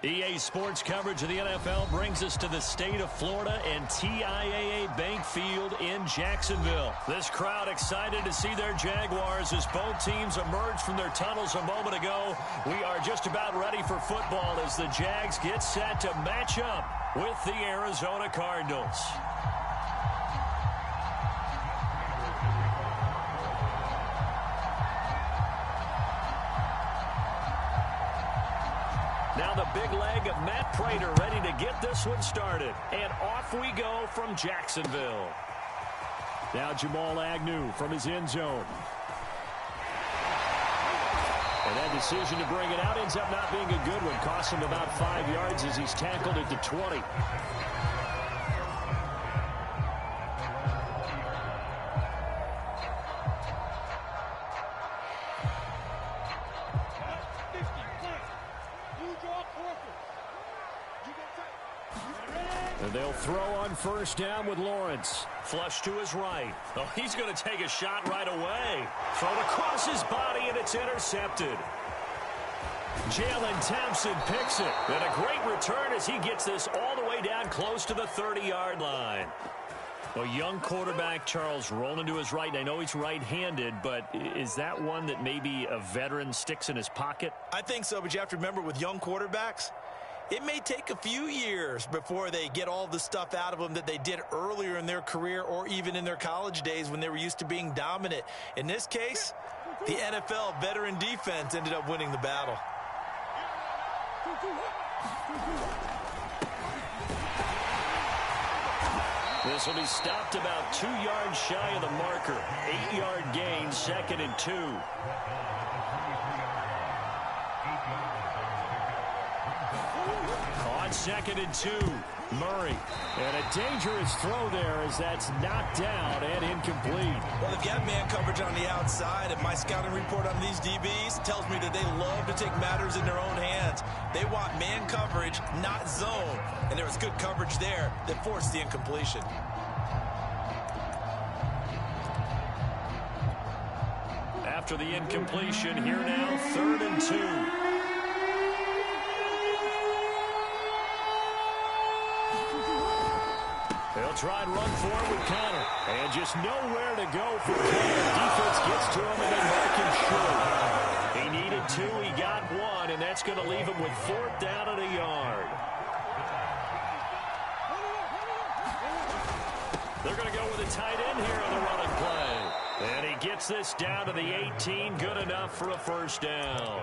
EA Sports coverage of the NFL brings us to the state of Florida and TIAA Bank Field in Jacksonville. This crowd excited to see their Jaguars as both teams emerged from their tunnels a moment ago. We are just about ready for football as the Jags get set to match up with the Arizona Cardinals. Now the big leg of Matt Prater ready to get this one started. And off we go from Jacksonville. Now Jamal Agnew from his end zone. And that decision to bring it out ends up not being a good one. Cost him about 5 yards as he's tackled at the 20. And they'll throw on first down with Lawrence. Flush to his right. Oh, he's going to take a shot right away. Thrown across his body, and it's intercepted. Jalen Thompson picks it. And a great return as he gets this all the way down close to the 30-yard line. A young quarterback, Charles, rolling to his right. I know he's right-handed, but is that one that maybe a veteran sticks in his pocket? I think so, but you have to remember with young quarterbacks, it may take a few years before they get all the stuff out of them that they did earlier in their career or even in their college days when they were used to being dominant. In this case, the NFL veteran defense ended up winning the battle. This will be stopped about 2 yards shy of the marker. 8-yard gain, 2nd and 2. On 2nd and 2, Murray. And a dangerous throw there as that's knocked down and incomplete. Well, they've got man coverage on the outside, and my scouting report on these DBs tells me that they love to take matters in their own hands. They want man coverage, not zone. And there was good coverage there that forced the incompletion. After the incompletion, here now, 3rd and 2. They'll try and run forward with Connor. And just nowhere to go for Connor. Defense gets to him and they mark him short. He needed 2, he got 1, and that's going to leave him with 4th down and a yard. They're going to go with a tight end here on the running play. And he gets this down to the 18. Good enough for a first down.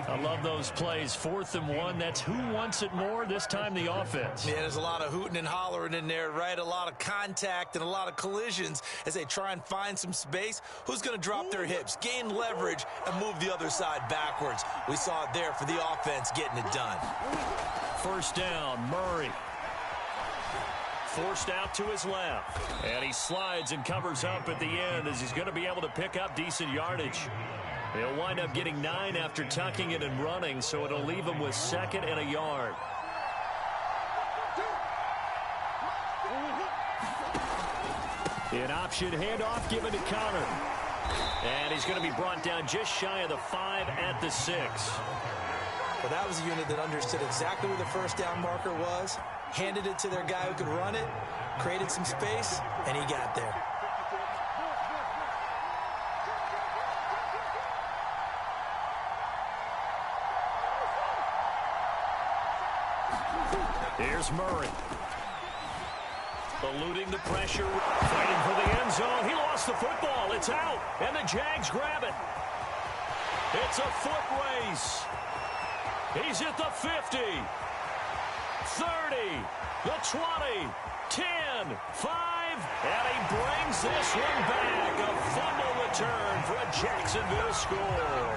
I love those plays. 4th and 1. That's who wants it more, this time the offense. Yeah, there's a lot of hooting and hollering in there, right? A lot of contact and a lot of collisions as they try and find some space. Who's going to drop their hips, gain leverage, and move the other side backwards? We saw it there for the offense getting it done. First down, Murray. Forced out to his left. And he slides and covers up at the end as he's going to be able to pick up decent yardage. He'll wind up getting 9 after tucking it and running, so it'll leave him with 2nd and a yard. An option handoff given to Connor. And he's going to be brought down just shy of the 5 at the 6. Well, that was a unit that understood exactly where the first down marker was, handed it to their guy who could run it, created some space, and he got there. Here's Murray. Eluding the pressure, fighting for the end zone. He lost the football. It's out, and the Jags grab it. It's a foot race. He's at the 50, 30, the 20, 10, 5, and he brings this one back. A fumble return for a Jacksonville score.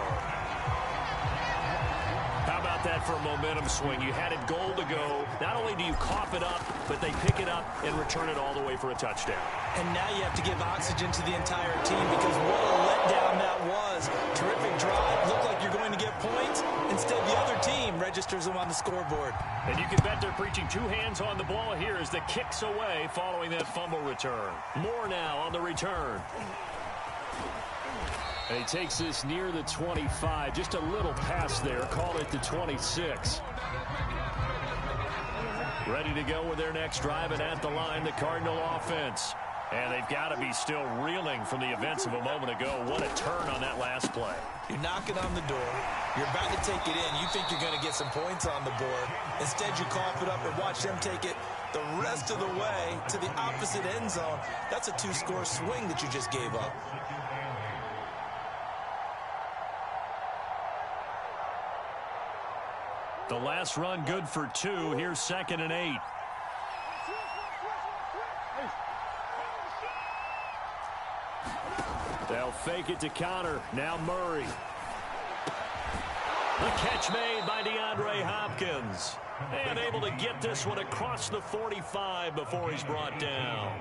How about that for a momentum swing? You had it goal to go. Not only do you cough it up, but they pick it up and return it all the way for a touchdown. And now you have to give oxygen to the entire team because what a letdown that was. Terrific drive. Looked like you're going to get points. Instead, the other team registers them on the scoreboard. And you can bet they're preaching 2 hands on the ball here as the kick's away following that fumble return. More now on the return. And he takes this near the 25. Just a little pass there. Call it the 26. Ready to go with their next drive, and at the line, the Cardinal offense. And they've got to be still reeling from the events of a moment ago. What a turn on that last play. You're knocking on the door. You're about to take it in. You think you're going to get some points on the board. Instead, you cough it up and watch them take it the rest of the way to the opposite end zone. That's a 2-score swing that you just gave up. The last run good for 2. Here's 2nd and 8. They'll fake it to Connor. Now Murray. The catch made by DeAndre Hopkins. And able to get this one across the 45 before he's brought down.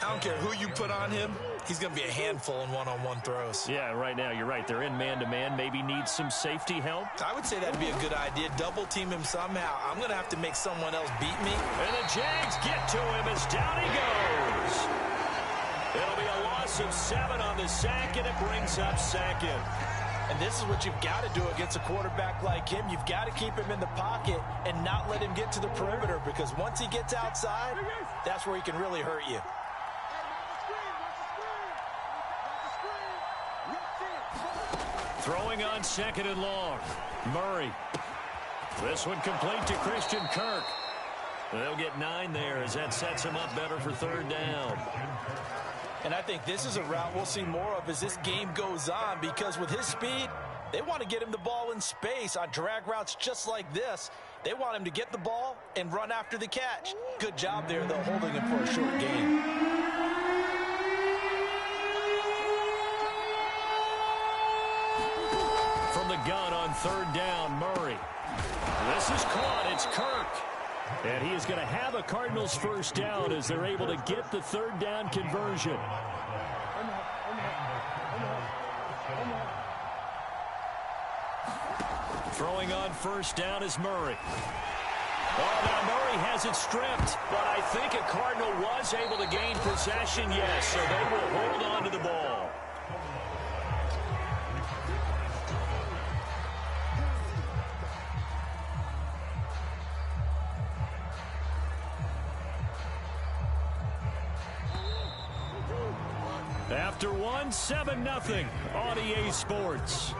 I don't care who you put on him. He's going to be a handful in one-on-one throws. Yeah, right now, you're right. They're in man-to-man. Maybe needs some safety help. I would say that'd be a good idea. Double team him somehow. I'm going to have to make someone else beat me. And the Jags get to him as down he goes. It'll be a loss of 7 on the sack, and it brings up 2nd. And this is what you've got to do against a quarterback like him. You've got to keep him in the pocket and not let him get to the perimeter, because once he gets outside, that's where he can really hurt you. Throwing on 2nd and long. Murray. This one complete to Christian Kirk. They'll get 9 there as that sets him up better for 3rd down. And I think this is a route we'll see more of as this game goes on, because with his speed, they want to get him the ball in space on drag routes just like this. They want him to get the ball and run after the catch. Good job there, though, holding him for a short gain. From the gun on 3rd down, Murray. This is caught. It's Kirk. And he is going to have a Cardinals 1st down as they're able to get the 3rd down conversion. Throwing on 1st down is Murray. Oh, now Murray has it stripped, but I think a Cardinal was able to gain possession, yes, so they will hold on to the ball. After 1, 7-0 on EA Sports.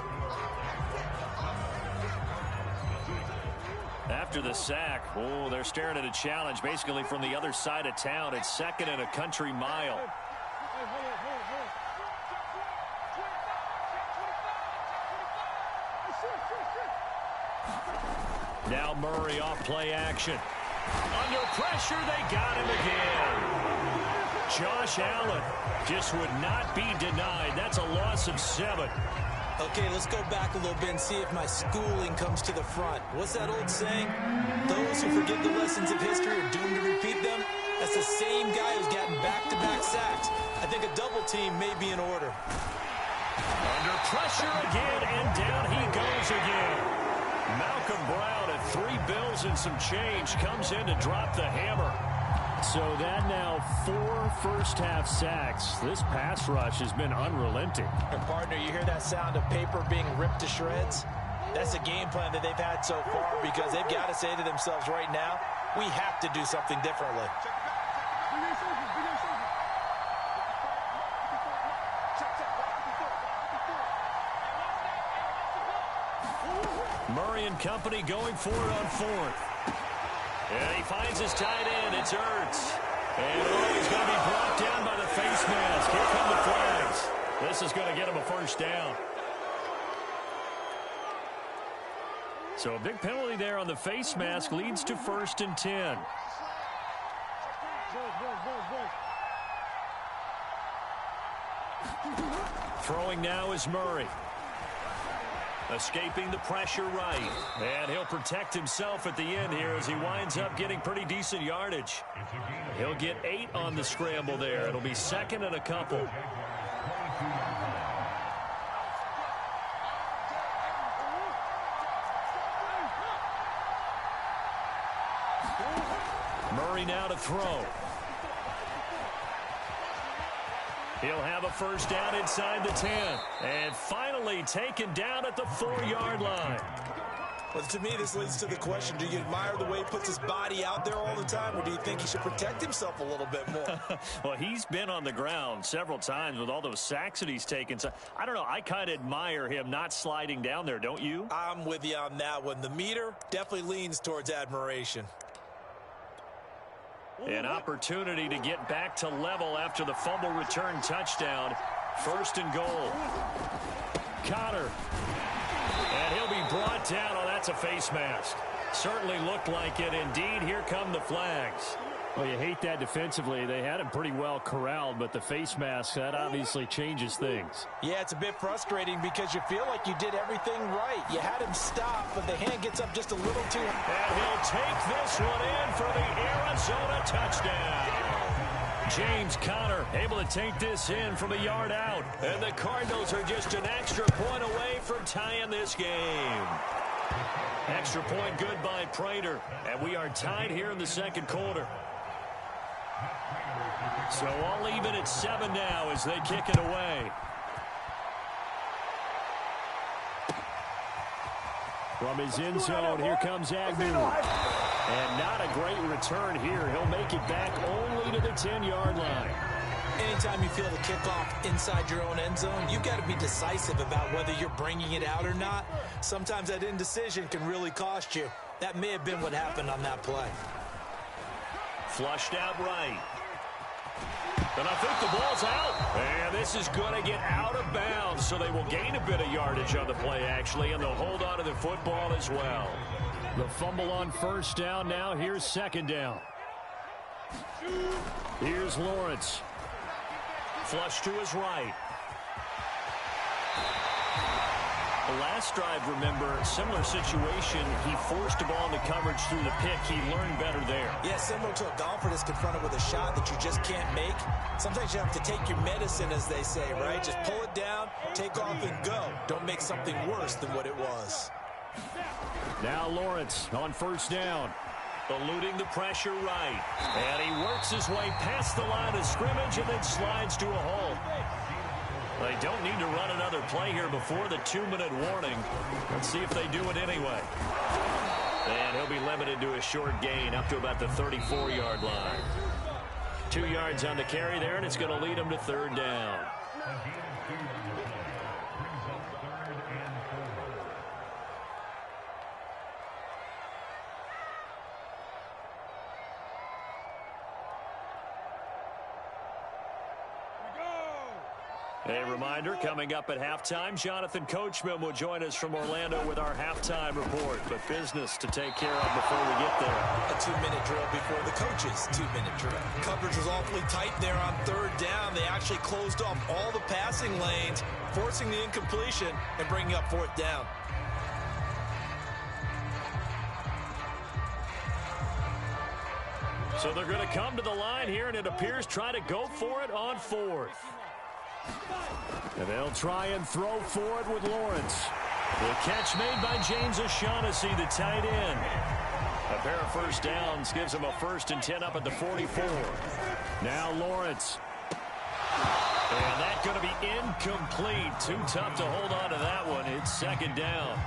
After the sack, oh, they're staring at a challenge basically from the other side of town. It's 2nd and a country mile. Now Murray off play action. Under pressure, they got him again. Josh Allen just would not be denied. That's a loss of 7. Okay, let's go back a little bit and see if my schooling comes to the front. What's that old saying? Those who forget the lessons of history are doomed to repeat them. That's the same guy who's gotten back-to-back sacks. I think a double team may be in order. Under pressure again, and down he goes again. Malcolm Brown at 3 bills and some change comes in to drop the hammer. So that now 4 first-half sacks. This pass rush has been unrelenting. And partner, you hear that sound of paper being ripped to shreds? That's the game plan that they've had so far, because they've got to say to themselves right now, we have to do something differently. Murray and company going for it on 4th. And he finds his tight end. It's Ertz. And he's going to be brought down by the face mask. Here come the flags. This is going to get him a 1st down. So a big penalty there on the face mask leads to 1st and 10. Throwing now is Murray. Escaping the pressure right. And he'll protect himself at the end here as he winds up getting pretty decent yardage. He'll get 8 on the scramble there. It'll be 2nd and a couple. Murray now to throw. He'll have a first down inside the 10. And finally taken down at the 4-yard line. Well, to me, this leads to the question, do you admire the way he puts his body out there all the time, or do you think he should protect himself a little bit more? Well, he's been on the ground several times with all those sacks that he's taken. So, I don't know. I kind of admire him not sliding down there, don't you? I'm with you on that one. The meter definitely leans towards admiration. An opportunity to get back to level after the fumble return touchdown. First and goal. Connor. And he'll be brought down. Oh, that's a face mask. Certainly looked like it. Indeed, here come the flags. Well, you hate that defensively. They had him pretty well corralled, but the face mask, that obviously changes things. Yeah, it's a bit frustrating because you feel like you did everything right. You had him stop, but the hand gets up just a little too high. And he'll take this one in for the Arizona touchdown. James Conner able to take this in from a yard out. And the Cardinals are just an extra point away from tying this game. Extra point good by Prater. And we are tied here in the second quarter. So all even at 7 now as they kick it away. From his end zone, here comes Agnew. And not a great return here. He'll make it back only to the 10-yard line. Anytime you feel the kickoff inside your own end zone, you've got to be decisive about whether you're bringing it out or not. Sometimes that indecision can really cost you. That may have been what happened on that play. Flushed out right. And I think the ball's out. And this is going to get out of bounds, so they will gain a bit of yardage on the play, actually, and they'll hold on to the football as well. The fumble on first down now. Here's second down. Here's Lawrence. Flush to his right. The last drive, remember, similar situation. He forced the ball into coverage through the pick. He learned better there. Yeah, similar to a golfer that's confronted with a shot that you just can't make. Sometimes you have to take your medicine, as they say, right? Just pull it down, take off, and go. Don't make something worse than what it was. Now Lawrence on first down. Eluding the pressure right. And he works his way past the line of scrimmage and then slides to a halt. They don't need to run another play here before the 2-minute warning. Let's see if they do it anyway. And he'll be limited to a short gain up to about the 34-yard line. 2 yards on the carry there, and it's going to lead him to third down. A reminder, coming up at halftime, Jonathan Coachman will join us from Orlando with our halftime report. But business to take care of before we get there. A 2-minute drill before the coach's 2-minute drill. Coverage was awfully tight there on third down. They actually closed off all the passing lanes, forcing the incompletion and bringing up fourth down. So they're going to come to the line here, and it appears try to go for it on fourth. And they'll try and throw for it with Lawrence. The catch made by James O'Shaughnessy, the tight end. A pair of first downs gives him a 1st and 10 up at the 44. Now Lawrence. And that's going to be incomplete. Too tough to hold on to that one. It's second down.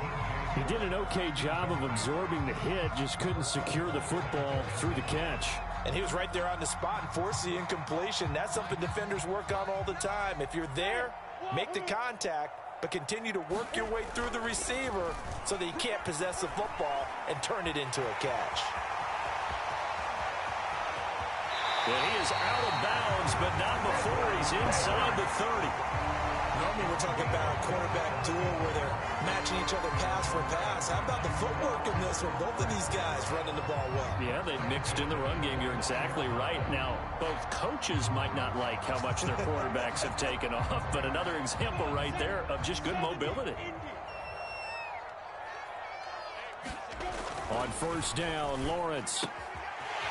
He did an okay job of absorbing the hit, just couldn't secure the football through the catch. And he was right there on the spot and forced the incompletion. That's something defenders work on all the time. If you're there, make the contact, but continue to work your way through the receiver so that you can't possess the football and turn it into a catch. Well, he is out of bounds, but not before he's inside the 30. Normally we're talking about a quarterback duel where they're matching each other pass for pass. How about the footwork in this one? Both of these guys running the ball well. Yeah, they mixed in the run game. You're exactly right. Now, both coaches might not like how much their quarterbacks have taken off, but another example right there of just good mobility. On first down, Lawrence.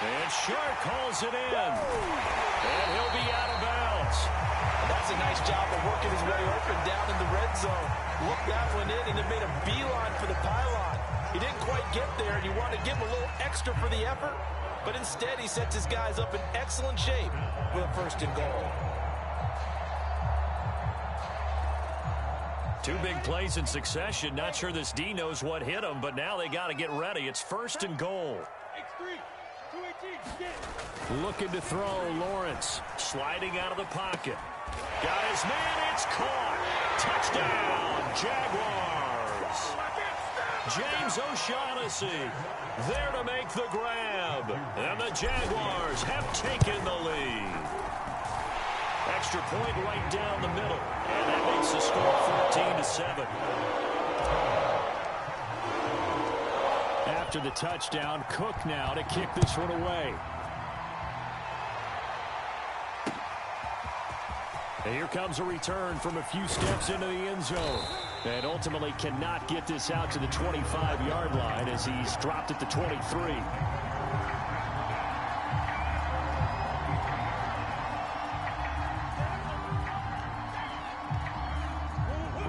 And Shark calls it in. And he'll be out of bounds. That's a nice job of working his way open down in the red zone. Looked that one in and then made a beeline for the pylon. He didn't quite get there, and you want to give him a little extra for the effort, but instead he sets his guys up in excellent shape for the 1st and goal. Two big plays in succession. Not sure this D knows what hit him, but now they got to get ready. It's 1st and goal. Looking to throw, Lawrence. Sliding out of the pocket. Got his man, it's caught. Touchdown, Jaguars. James O'Shaughnessy there to make the grab. And the Jaguars have taken the lead. Extra point right down the middle. And that makes the score 14-7. After the touchdown, Cook now to kick this one away. And here comes a return from a few steps into the end zone. And ultimately cannot get this out to the 25-yard line as he's dropped at the 23.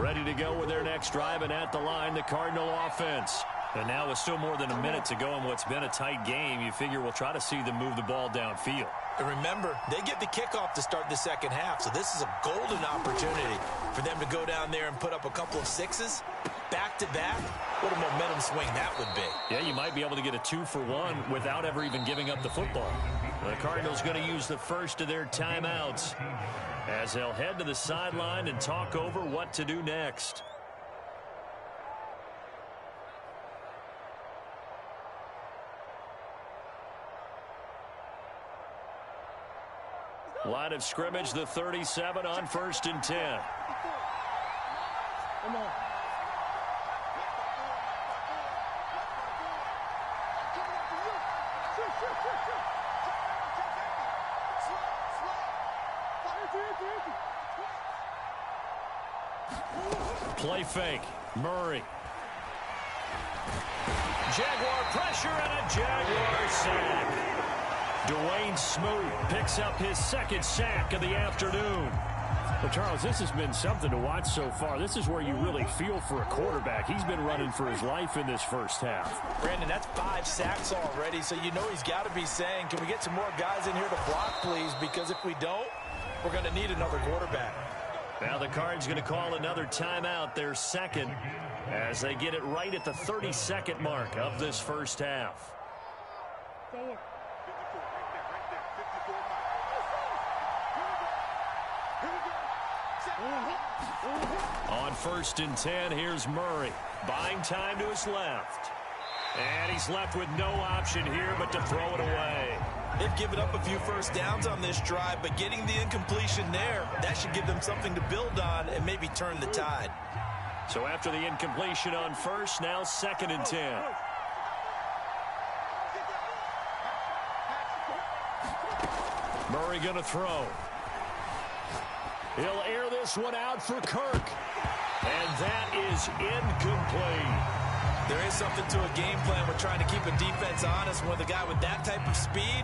Ready to go with their next drive, and at the line, the Cardinal offense. And now with still more than a minute to go in what's been a tight game, you figure we'll try to see them move the ball downfield. And remember, they get the kickoff to start the second half, so this is a golden opportunity for them to go down there and put up a couple of sixes back-to-back. What a momentum swing that would be. Yeah, you might be able to get a 2-for-1 without ever even giving up the football. The Cardinals going to use the first of their timeouts as they'll head to the sideline and talk over what to do next. Line of scrimmage, the 37 on 1st and 10. Come on. Play fake. Murray. Jaguar pressure and a Jaguar sack. Dwayne Smoot picks up his 2nd sack of the afternoon. Well, Charles, this has been something to watch so far. This is where you really feel for a quarterback. He's been running for his life in this first half. Brandon, that's 5 sacks already, so you know he's got to be saying, can we get some more guys in here to block, please? Because if we don't, we're going to need another quarterback. Now the Cards going to call another timeout, their 2nd, as they get it right at the 32nd mark of this first half. On 1st and 10, here's Murray. Buying time to his left. And he's left with no option here but to throw it away. They've given up a few first downs on this drive, but getting the incompletion there, that should give them something to build on and maybe turn the tide. So after the incompletion on 1st, now 2nd and 10. Murray going to throw. He'll air this one out for Kirk. And that is incomplete. There is something to a game plan with trying to keep a defense honest. With a guy with that type of speed,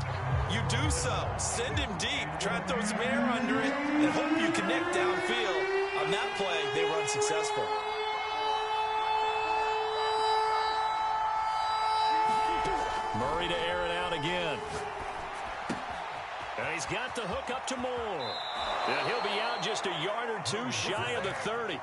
you do so. Send him deep. Try to throw some air under it and hope you connect downfield. On that play, they were unsuccessful. Murray to air it out again. And he's got the hook up to Moore. And he'll be out just a yard or two shy of the 30.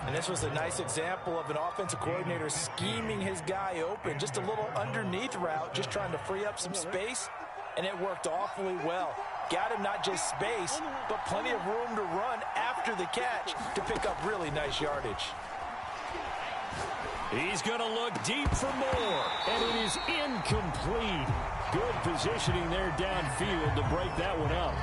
And this was a nice example of an offensive coordinator scheming his guy open. Just a little underneath route, just trying to free up some space. And it worked awfully well. Got him not just space, but plenty of room to run after the catch to pick up really nice yardage. He's going to look deep for Moore. And it is incomplete. Good positioning there downfield to break that one up.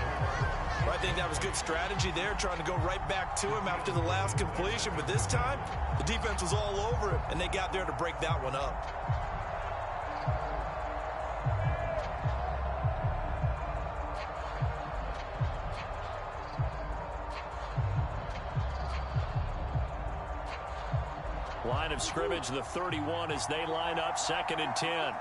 Well, I think that was good strategy there, trying to go right back to him after the last completion. But this time, the defense was all over him, and they got there to break that one up. Line of scrimmage, the 31 as they line up 2nd and 10.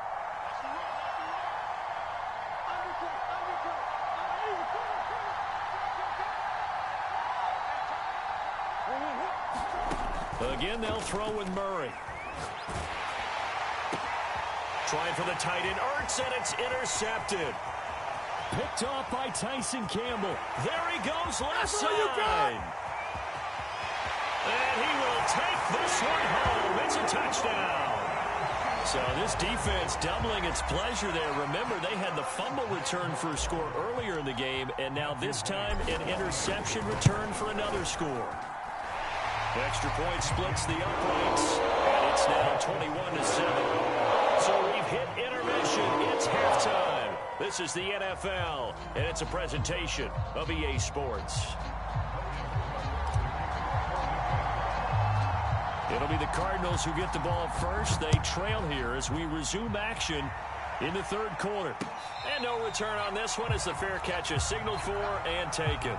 Again, they'll throw with Murray. Trying for the tight end, Ertz, and it's intercepted. Picked off by Tyson Campbell. There he goes, left side. And he will take this one home. It's a touchdown. So this defense doubling its pleasure there. Remember, they had the fumble return for a score earlier in the game, and now this time an interception return for another score. Extra point splits the uprights, and it's now 21-7. So we've hit intermission. It's halftime. This is the NFL, and it's a presentation of EA Sports. It'll be the Cardinals who get the ball first. They trail here as we resume action in the third quarter. And no return on this one as the fair catch is signaled for and taken.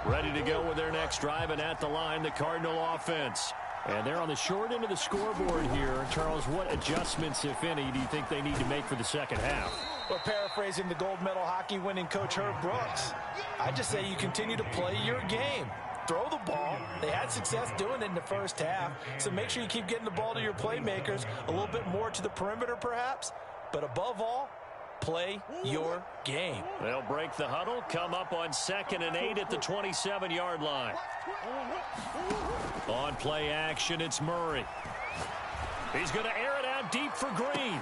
Ready to go with their next drive, and at the line, the Cardinal offense. And they're on the short end of the scoreboard here. Charles, what adjustments, if any, do you think they need to make for the second half? Well, paraphrasing the gold medal hockey winning coach Herb Brooks, I just say you continue to play your game. Throw the ball. They had success doing it in the first half, so make sure you keep getting the ball to your playmakers, a little bit more to the perimeter perhaps, but above all, play your game. They'll break the huddle, come up on 2nd and 8 at the 27-yard line. On play action, it's Murray. He's going to air it out deep for Green.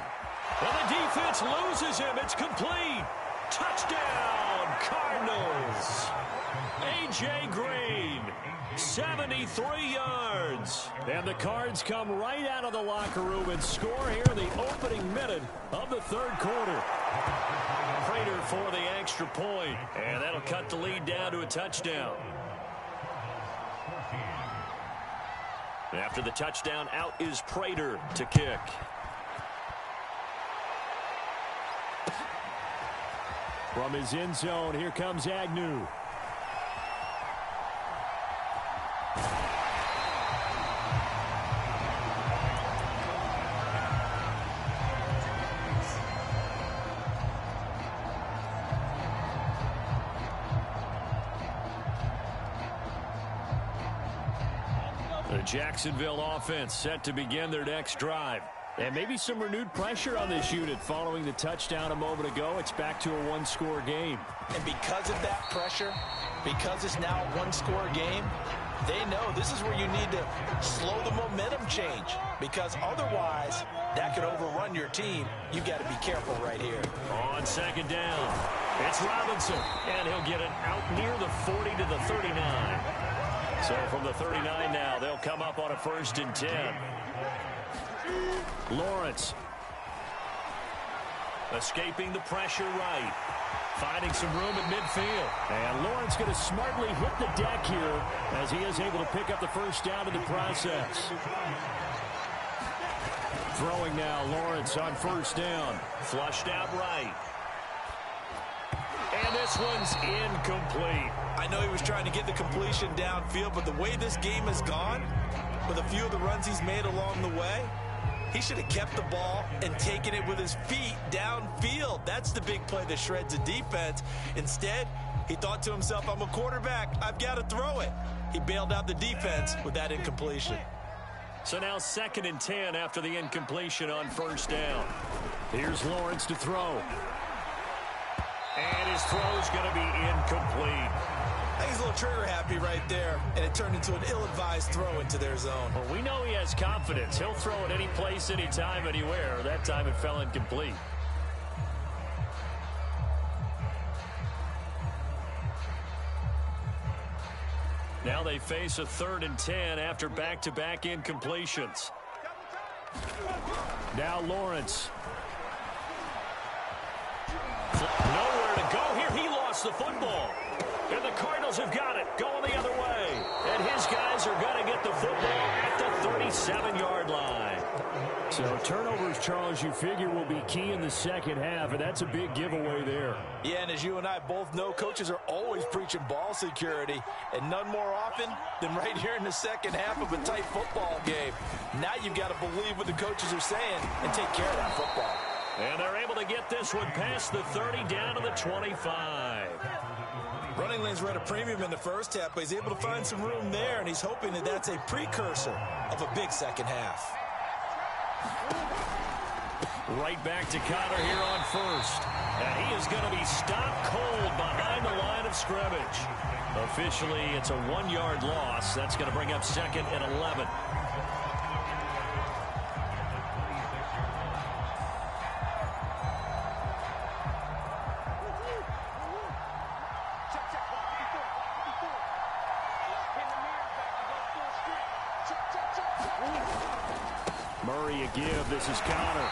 And the defense loses him. It's complete. Touchdown, Cardinals. A.J. Green, 73 yards. And the Cards come right out of the locker room and score here in the opening minute of the third quarter. Prater for the extra point, and that'll cut the lead down to a touchdown. After the touchdown, out is Prater to kick. From his end zone, here comes Agnew. The Jacksonville offense set to begin their next drive. And maybe some renewed pressure on this unit following the touchdown a moment ago. It's back to a one-score game. And because of that pressure, because it's now a one-score game, they know this is where you need to slow the momentum change. Because otherwise, that could overrun your team. You've got to be careful right here. On 2nd down, it's Robinson. And he'll get it out near the 40 to the 39. So from the 39 now, they'll come up on a 1st and 10. Lawrence. Escaping the pressure right. Finding some room at midfield. And Lawrence going to smartly hit the deck here as he is able to pick up the first down in the process. Throwing now, Lawrence on 1st down. Flushed out right. And this one's incomplete. I know he was trying to get the completion downfield, but the way this game has gone, with a few of the runs he's made along the way, he should have kept the ball and taken it with his feet downfield. That's the big play that shreds a defense. Instead, he thought to himself, I'm a quarterback. I've got to throw it. He bailed out the defense with that incompletion. So now 2nd and 10 after the incompletion on 1st down. Here's Lawrence to throw. And his throw's going to be incomplete. I think he's a little trigger happy right there, and it turned into an ill-advised throw into their zone. Well, we know he has confidence. He'll throw it any place, anytime, anywhere. That time it fell incomplete. Now they face a 3rd and 10 after back-to-back incompletions. Now Lawrence. Nowhere to go here. He lost the football. And the Cardinals have got it, going the other way. And his guys are going to get the football at the 37-yard line. So turnovers, Charles, you figure will be key in the second half, and that's a big giveaway there. Yeah, and as you and I both know, coaches are always preaching ball security, and none more often than right here in the second half of a tight football game. Now you've got to believe what the coaches are saying and take care of that football. And they're able to get this one past the 30 down to the 25. Running lanes were at a premium in the first half, but he's able to find some room there, and he's hoping that that's a precursor of a big second half. Right back to Connor here on first. And he is going to be stopped cold behind the line of scrimmage. Officially, it's a 1-yard loss. That's going to bring up 2nd and 11. Murray a give. This is Connor.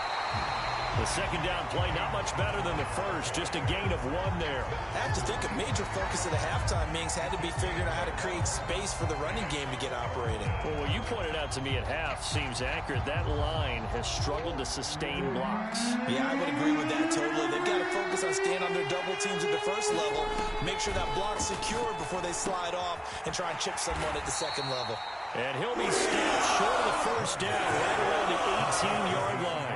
The second down play, not much better than the first. Just a gain of 1 there. I have to think a major focus of the halftime innings had to be figuring out how to create space for the running game to get operating. Well, what you pointed out to me at half seems accurate. That line has struggled to sustain blocks. Yeah, I would agree with that totally. They've got to focus on staying on their double teams at the first level, make sure that block's secure before they slide off and try and chip someone at the second level. And he'll be stopped short of the first down right around the 18-yard line.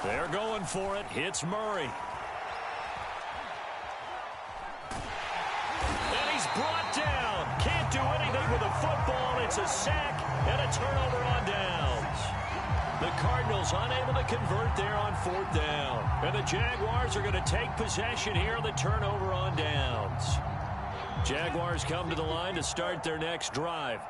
They're going for it. Hits Murray. And he's brought down. Can't do anything with the football. It's a sack and a turnover on downs. The Cardinals unable to convert there on 4th down. And the Jaguars are going to take possession here on the turnover on downs. Jaguars come to the line to start their next drive.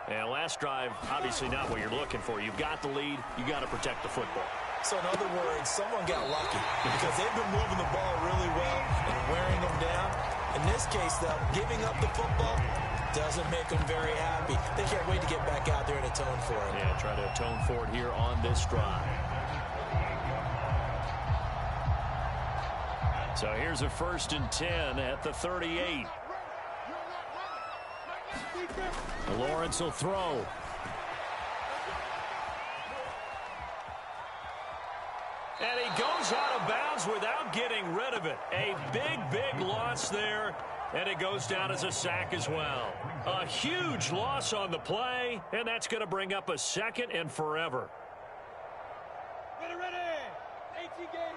And last drive, obviously not what you're looking for. You've got the lead. You got to protect the football. So in other words, someone got lucky because they've been moving the ball really well and wearing them down. In this case, though, giving up the football doesn't make them very happy. They can't wait to get back out there and atone for it. Yeah, try to atone for it here on this drive. So here's a 1st and 10 at the 38. Lawrence will throw. And he goes out of bounds without getting rid of it. A big loss there. And it goes down as a sack as well. A huge loss on the play. And that's going to bring up a 2nd and forever. Ready. 18 Gators.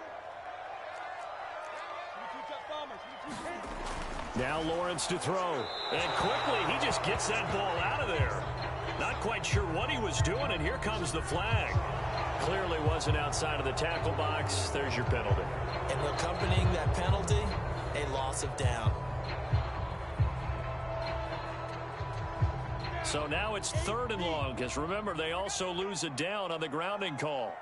Now Lawrence to throw. And quickly, he just gets that ball out of there. Not quite sure what he was doing, and here comes the flag. Clearly wasn't outside of the tackle box. There's your penalty. And accompanying that penalty, a loss of down. So now it's 3rd and long, because remember, they also lose a down on the grounding call.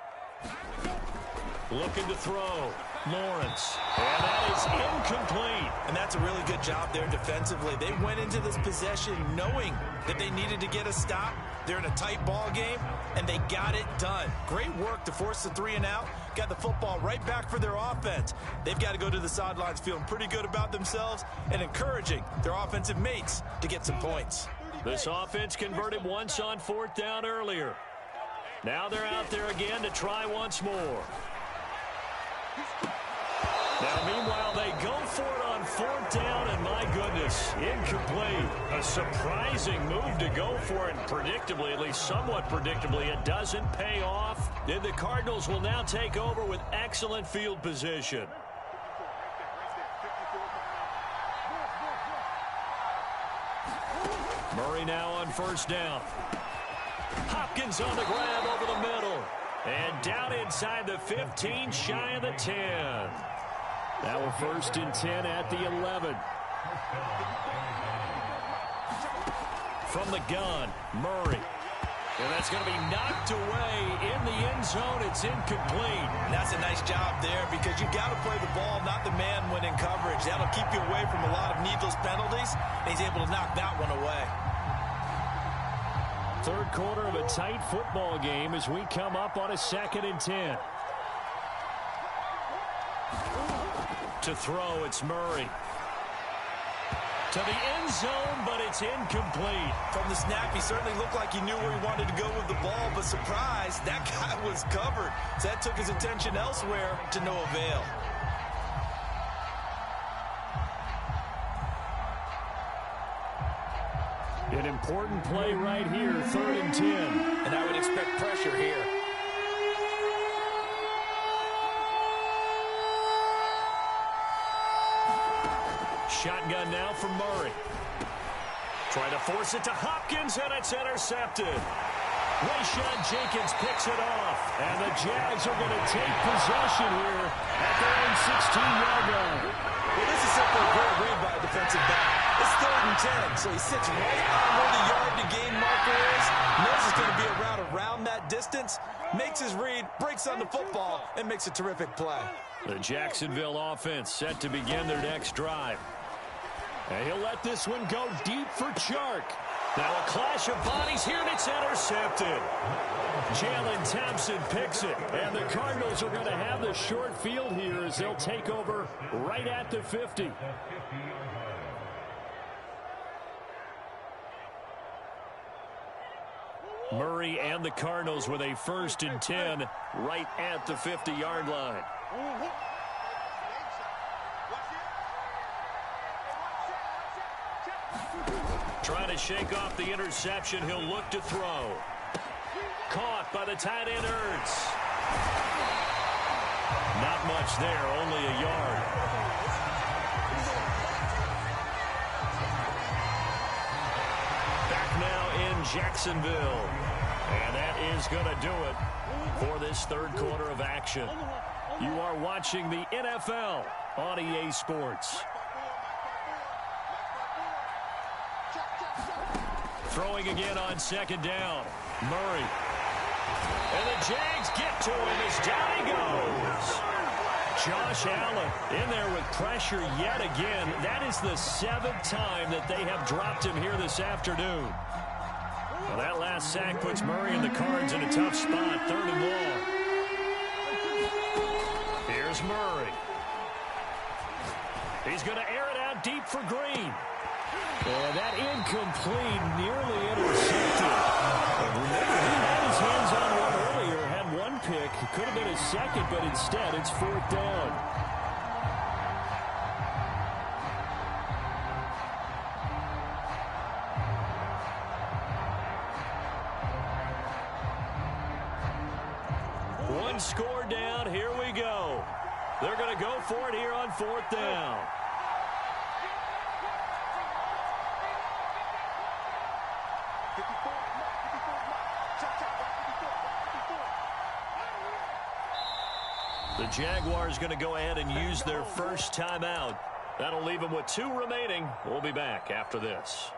Looking to throw. Lawrence. And that is incomplete. And that's a really good job there defensively. They went into this possession knowing that they needed to get a stop. They're in a tight ball game, and they got it done. Great work to force the 3 and out. Got the football right back for their offense. They've got to go to the sidelines feeling pretty good about themselves and encouraging their offensive mates to get some points. This offense converted once on 4th down earlier. Now they're out there again to try once more. Now, meanwhile, they go for it on 4th down, and my goodness, incomplete. A surprising move to go for it, and predictably, at least somewhat predictably, it doesn't pay off. Then the Cardinals will now take over with excellent field position. Murray now on 1st down. Hopkins on the grab over the middle. And down inside the 15, shy of the 10. Now a 1st and 10 at the 11. From the gun, Murray. And that's going to be knocked away in the end zone. It's incomplete. And that's a nice job there because you got to play the ball, not the man when in coverage. That'll keep you away from a lot of needless penalties. And he's able to knock that one away. 3rd quarter of a tight football game as we come up on a 2nd and 10. To throw, it's Murray. To the end zone, but it's incomplete. From the snap, he certainly looked like he knew where he wanted to go with the ball, but surprise, that guy was covered. So that took his attention elsewhere to no avail. An important play right here, 3rd and 10. And I would expect pressure here. from Murray. Trying to force it to Hopkins, and it's intercepted. Rayshawn Jenkins picks it off, and the Jags are going to take possession here at their own 16-yard line. Well, this is simply a great read by a defensive back. It's 3rd and 10, so he sits right on where the yard-to-gain marker is, knows it's going to be a route around that distance, makes his read, breaks on the football, and makes a terrific play. The Jacksonville offense set to begin their next drive. And he'll let this one go deep for Chark. Now a clash of bodies here, and it's intercepted. Jalen Thompson picks it, and the Cardinals are going to have the short field here as they'll take over right at the 50. Murray and the Cardinals with a 1st and 10 right at the 50-yard line. Trying to shake off the interception. He'll look to throw. Caught by the tight end, Ertz. Not much there, only a yard. Back now in Jacksonville. And that is going to do it for this 3rd quarter of action. You are watching the NFL on EA Sports. Throwing again on 2nd down. Murray. And the Jags get to him as down he goes. Josh Allen in there with pressure yet again. That is the 7th time that they have dropped him here this afternoon. Well, that last sack puts Murray and the Cards in a tough spot. 3rd and long. Here's Murray. He's going to air it out deep for Green. And that incomplete, nearly intercepted. Remember, he had his hands on one earlier, had one pick. It could have been his 2nd, but instead it's 4th down. One score down. Here we go. They're going to go for it here on 4th down. The Jaguars going to go ahead and use their first timeout. That'll leave them with 2 remaining. We'll be back after this.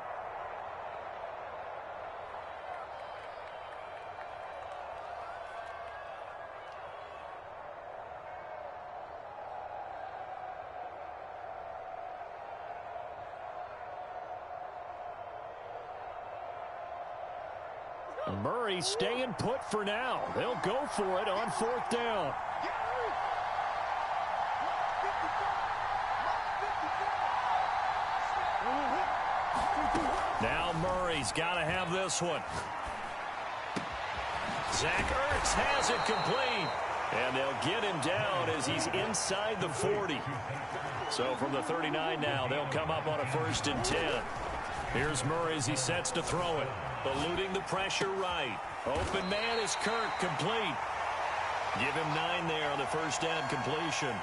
Murray staying put for now. They'll go for it on 4th down. Now Murray's got to have this one. Zach Ertz has it complete. And they'll get him down as he's inside the 40. So from the 39 now, they'll come up on a 1st and 10. Here's Murray as he sets to throw it. Eluding the pressure right. Open man is Kirk, complete. Give him 9 there on the 1st down completion.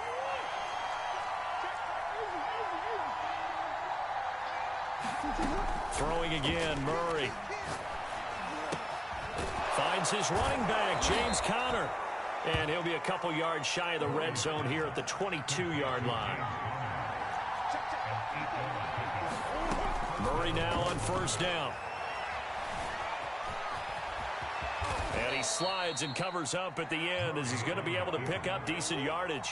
Throwing again, Murray. Finds his running back, James Conner. And he'll be a couple yards shy of the red zone here at the 22-yard line. Murray now on 1st down. And he slides and covers up at the end as he's going to be able to pick up decent yardage.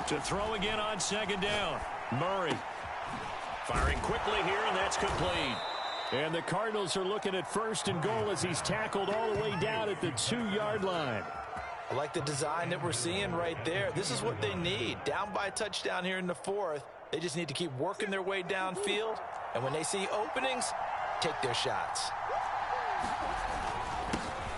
To throw again on 2nd down. Murray firing quickly here, and that's complete. And the Cardinals are looking at 1st and goal as he's tackled all the way down at the 2-yard line. I like the design that we're seeing right there. This is what they need. Down by a touchdown here in the 4th. They just need to keep working their way downfield. And when they see openings, take their shots.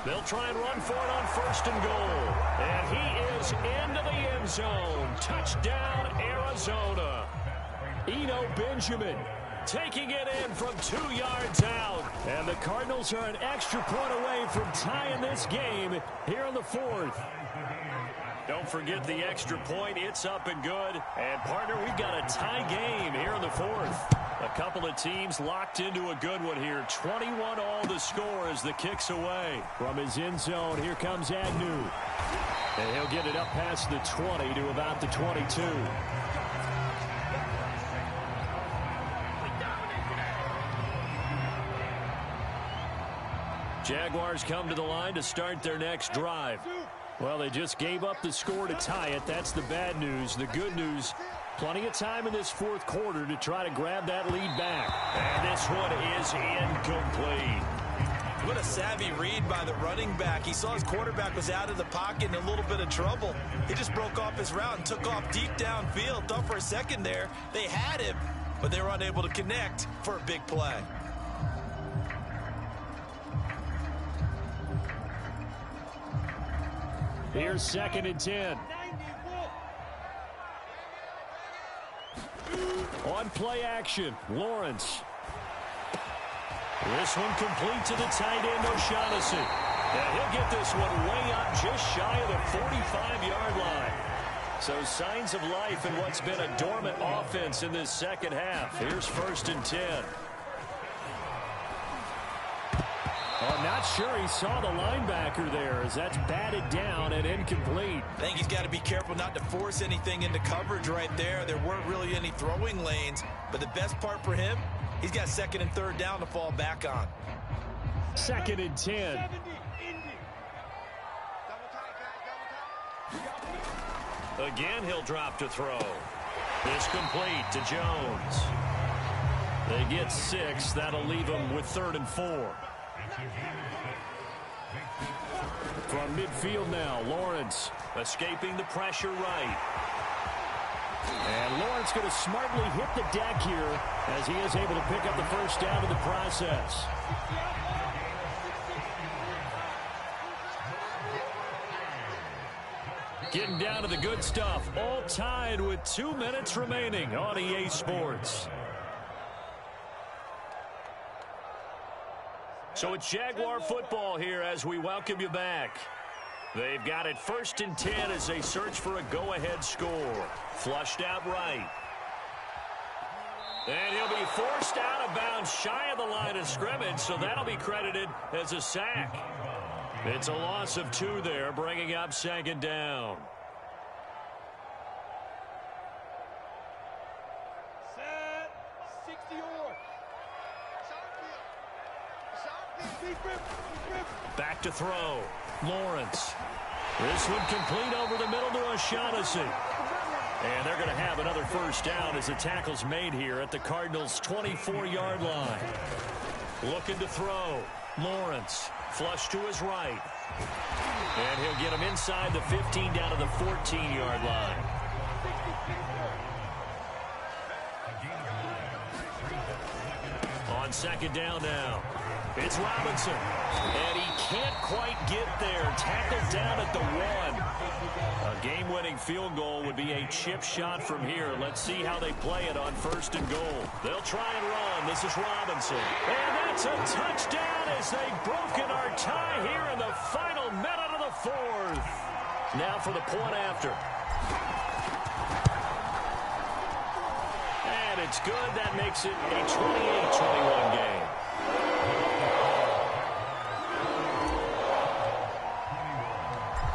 They'll try and run for it on 1st and goal. And he is into the end zone. Touchdown, Arizona. Eno Benjamin taking it in from 2 yards out. And the Cardinals are an extra point away from tying this game here in the fourth. Don't forget the extra point. It's up and good. And, partner, we've got a tie game here in the fourth. A couple of teams locked into a good one here. 21 all the score as the kick's away. From his end zone, here comes Agnew. And he'll get it up past the 20 to about the 22. Jaguars come to the line to start their next drive. Well, they just gave up the score to tie it. That's the bad news. The good news, plenty of time in this fourth quarter to try to grab that lead back. And this one is incomplete. What a savvy read by the running back. He saw his quarterback was out of the pocket in a little bit of trouble. He just broke off his route and took off deep downfield. Thought for a second there they had him, but they were unable to connect for a big play. Here's 2nd and 10. On play action, Lawrence. This one complete to the tight end, O'Shaughnessy. And he'll get this one way up just shy of the 45-yard line. So signs of life in what's been a dormant offense in this second half. Here's 1st and 10. I'm not sure he saw the linebacker there as that's batted down and incomplete. I think he's got to be careful not to force anything into coverage right there. There weren't really any throwing lanes, but the best part for him, he's got 2nd and 3rd down to fall back on. 2nd and 10. Again, he'll drop to throw. It's complete to Jones. They get 6. That'll leave them with 3rd and 4. From midfield now, Lawrence escaping the pressure right. And Lawrence going to smartly hit the deck here as he is able to pick up the first down in the process. Getting down to the good stuff, all tied with 2 minutes remaining on EA Sports. So it's Jaguar football here as we welcome you back. They've got it 1st and 10 as they search for a go-ahead score. Flushed out right. And he'll be forced out of bounds shy of the line of scrimmage, so that'll be credited as a sack. It's a loss of 2 there, bringing up 2nd down. Back to throw. Lawrence. This one complete over the middle to O'Shaughnessy. And they're going to have another first down as the tackle's made here at the Cardinals' 24-yard line. Looking to throw. Lawrence. Flush to his right. And he'll get him inside the 15 down to the 14-yard line. On 2nd down now. It's Robinson. And he can't quite get there. Tackled down at the 1. A game-winning field goal would be a chip shot from here. Let's see how they play it on 1st and goal. They'll try and run. This is Robinson. And that's a touchdown as they've broken our tie here in the final minute of the 4th. Now for the point after. And it's good. That makes it a 28-21 game.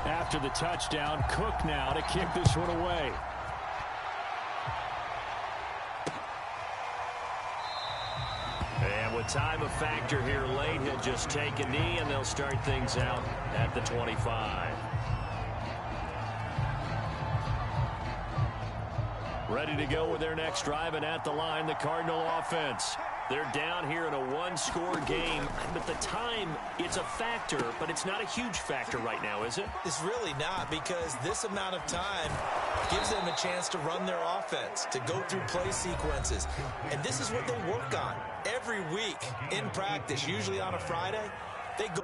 After the touchdown, Cook now to kick this one away. And with time a factor here late, he'll just take a knee and they'll start things out at the 25. Ready to go with their next drive, and at the line, the Cardinal offense. They're down here in a one-score game, but the time, it's a factor, but it's not a huge factor right now, is it? It's really not, because this amount of time gives them a chance to run their offense, to go through play sequences. And this is what they work on every week in practice, usually on a Friday. They go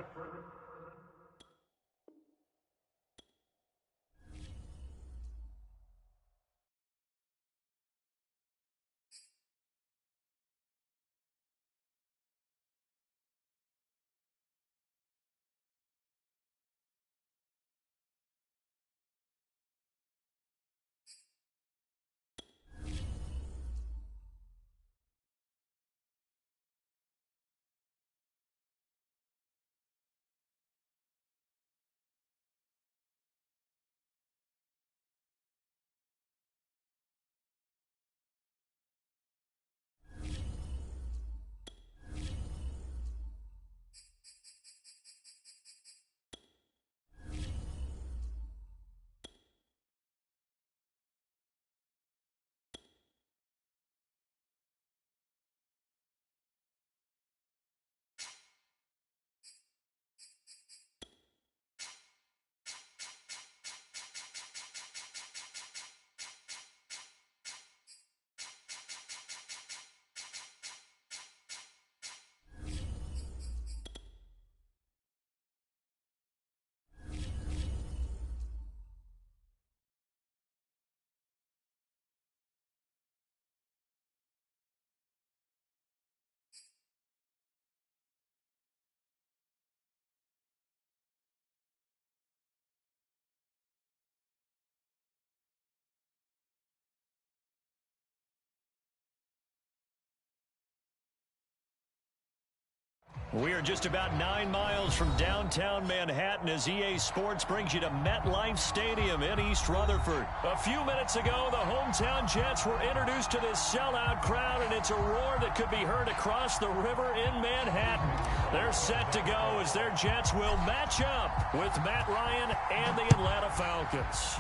We are just about 9 miles from downtown Manhattan as EA Sports brings you to MetLife Stadium in East Rutherford. A few minutes ago, the hometown Jets were introduced to this sellout crowd, and it's a roar that could be heard across the river in Manhattan. They're set to go as their Jets will match up with Matt Ryan and the Atlanta Falcons.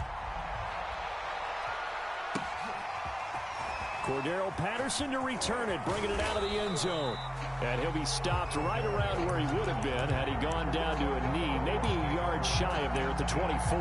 Cordero Patterson to return it, bringing it out of the end zone. And he'll be stopped right around where he would have been had he gone down to a knee, maybe a yard shy of there at the 24.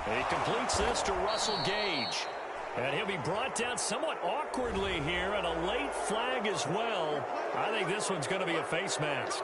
He completes this to Russell Gage. And he'll be brought down somewhat awkwardly here, and a late flag as well. I think this one's going to be a face mask.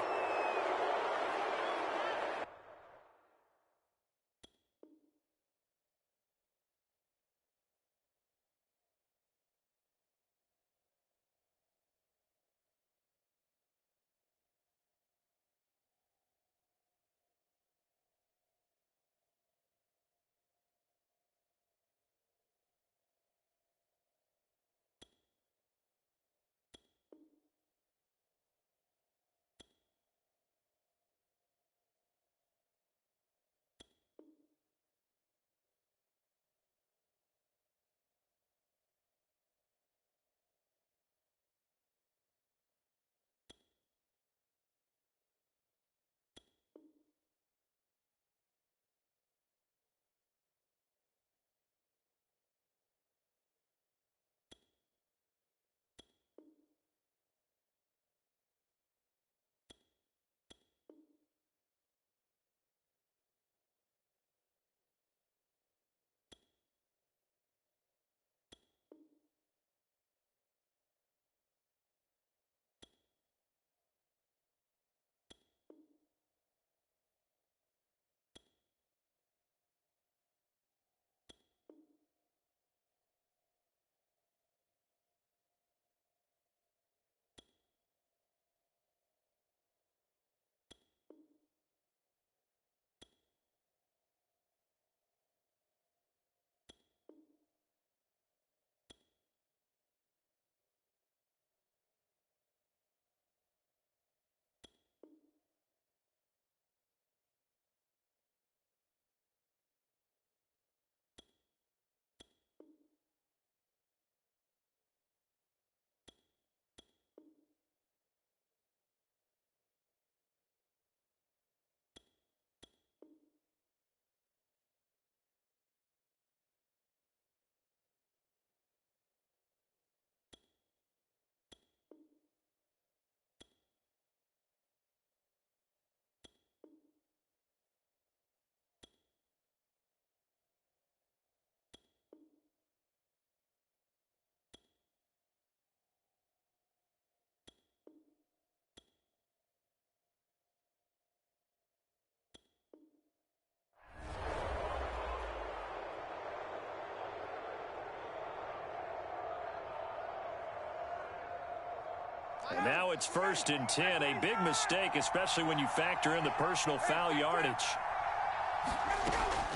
And now it's 1st and 10. A big mistake, especially when you factor in the personal foul yardage.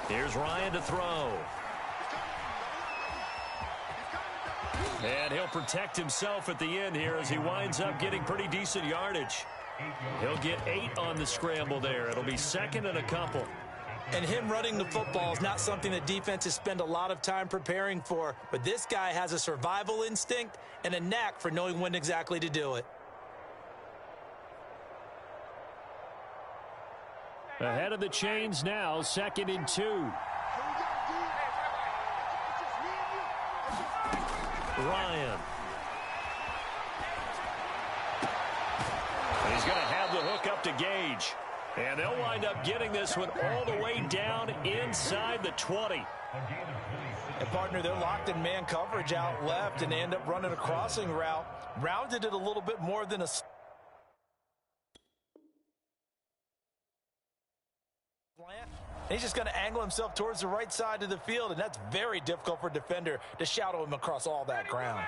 Here's Ryan to throw. And he'll protect himself at the end here as he winds up getting pretty decent yardage. He'll get 8 on the scramble there. It'll be 2nd and a couple. And him running the football is not something that defenses spend a lot of time preparing for. But this guy has a survival instinct and a knack for knowing when exactly to do it. Ahead of the chains now, 2nd and 2. Ryan. He's going to have the hook up to Gage. And they'll wind up getting this one all the way down inside the 20. And, partner, they're locked in man coverage out left, and they end up running a crossing route. Rounded it a little bit more than a slant. He's just going to angle himself towards the right side of the field, and that's very difficult for a defender to shadow him across all that ground.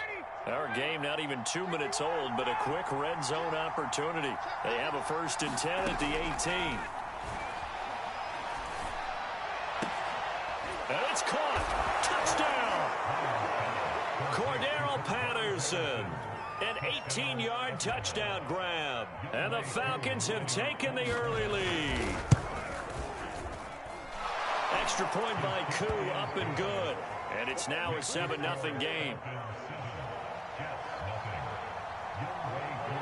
Our game not even 2 minutes old, but a quick red zone opportunity. They have a 1st and 10 at the 18. And it's caught. Touchdown. Cordero Patterson. An 18-yard touchdown grab. And the Falcons have taken the early lead. Extra point by Koo, up and good. And it's now a 7-0 game.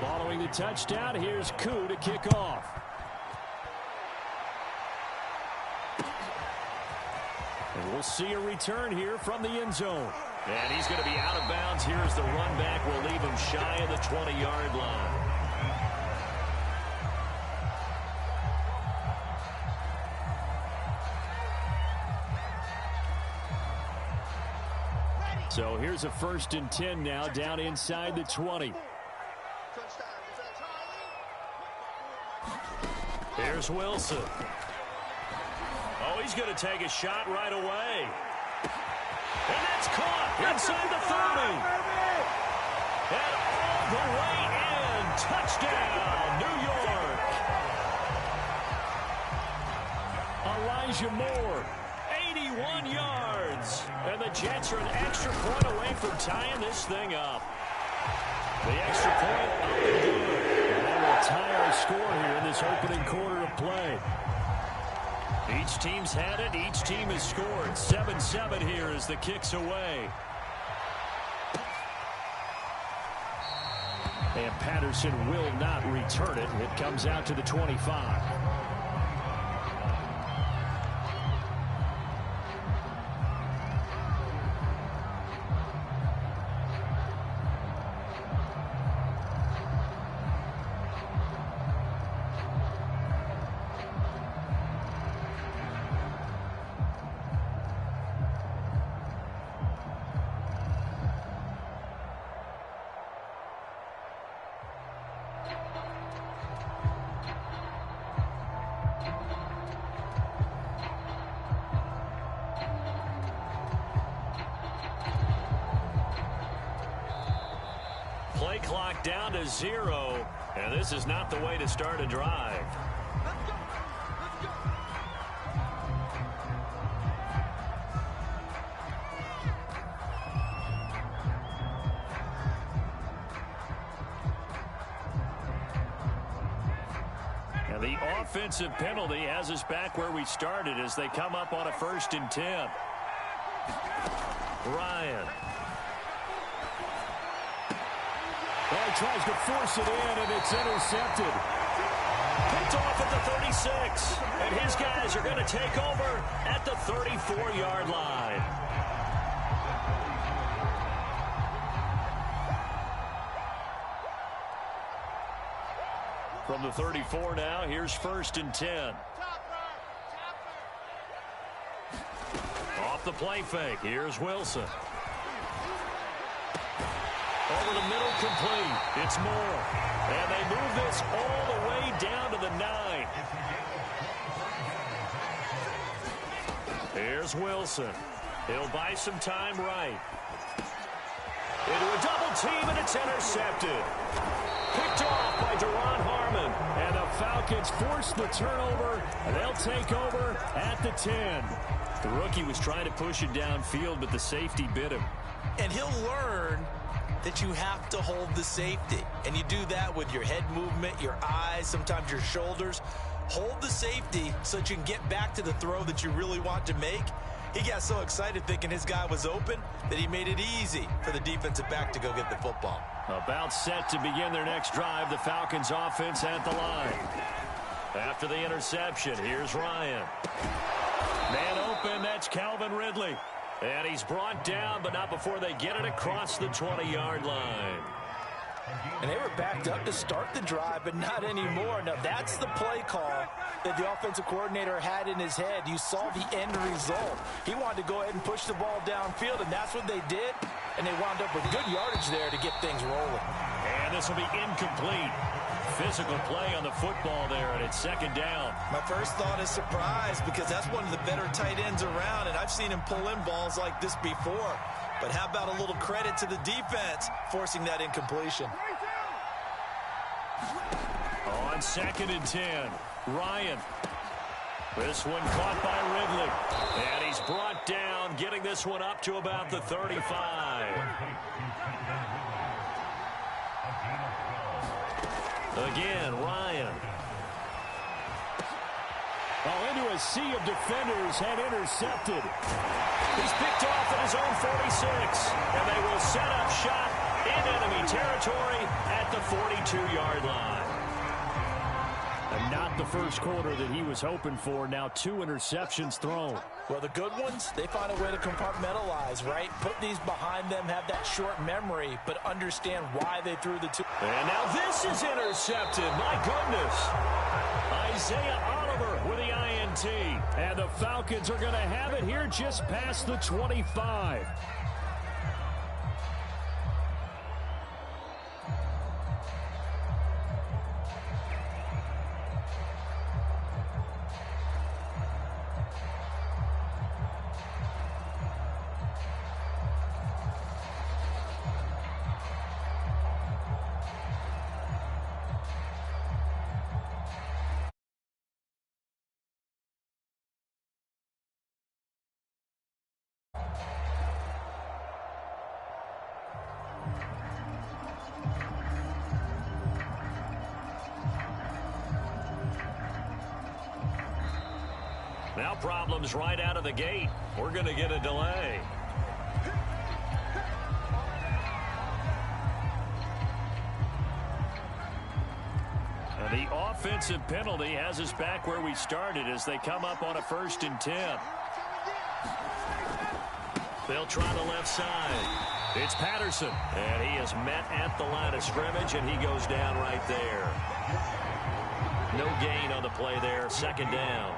Following the touchdown, here's Koo to kick off. And we'll see a return here from the end zone. And he's going to be out of bounds here as the run back will leave him shy of the 20-yard line. So here's a 1st and 10 now down inside the 20. Here's Wilson. Oh, he's going to take a shot right away. And that's caught inside the 30. And all the way in. Touchdown, New York. Elijah Moore, 81 yards. And the Jets are an extra point away from tying this thing up. The extra point up and good. And they will tie our score here in this opening quarter of play. Each team's had it. Each team has scored. 7-7 here as the kick's away. And Patterson will not return it. It comes out to the 25. Play clock down to 0, and this is not the way to start a drive. And the offensive penalty has us back where we started as they come up on a 1st and 10. Ryan. Oh, tries to force it in, and it's intercepted. Picked off at the 36. And his guys are going to take over at the 34-yard line. From the 34 now, here's 1st and 10. Off the play fake, here's Wilson. Over the middle, complete. It's Moore. And they move this all the way down to the 9. Here's Wilson. He'll buy some time right. Into a double team, and it's intercepted. Picked off by Deron Harmon. And the Falcons force the turnover, and they'll take over at the 10. The rookie was trying to push it downfield, but the safety bit him. And he'll learn that you have to hold the safety. And you do that with your head movement, your eyes, sometimes your shoulders. Hold the safety so that you can get back to the throw that you really want to make. He got so excited thinking his guy was open that he made it easy for the defensive back to go get the football. About set to begin their next drive, the Falcons offense at the line. After the interception, here's Ryan. Man open, that's Calvin Ridley. And he's brought down, but not before they get it across the 20-yard line. And they were backed up to start the drive, but not anymore. Now, that's the play call that the offensive coordinator had in his head. You saw the end result. He wanted to go ahead and push the ball downfield, and that's what they did. And they wound up with good yardage there to get things rolling. And this will be incomplete. Physical play on the football there, and it's second down. My first thought is surprise because that's one of the better tight ends around, and I've seen him pull in balls like this before. But how about a little credit to the defense forcing that incompletion? On 2nd and 10, Ryan. This one caught by Ridley. And he's brought down, getting this one up to about the 35. Again, Ryan. Into a sea of defenders and intercepted. He's picked off at his own 46. And they will set up shop in enemy territory at the 42-yard line. And not the first quarter that he was hoping for. Now 2 interceptions thrown. Well, the good ones, they find a way to compartmentalize, right? Put these behind them, have that short memory, but understand why they threw the 2. And now this is intercepted. My goodness. Isaiah Oliver with the INT. And the Falcons are going to have it here just past the 25. Now problems right out of the gate. We're going to get a delay. And the offensive penalty has us back where we started as they come up on a 1st and 10. They'll try the left side. It's Patterson, and he is met at the line of scrimmage, and he goes down right there. No gain on the play there, 2nd down.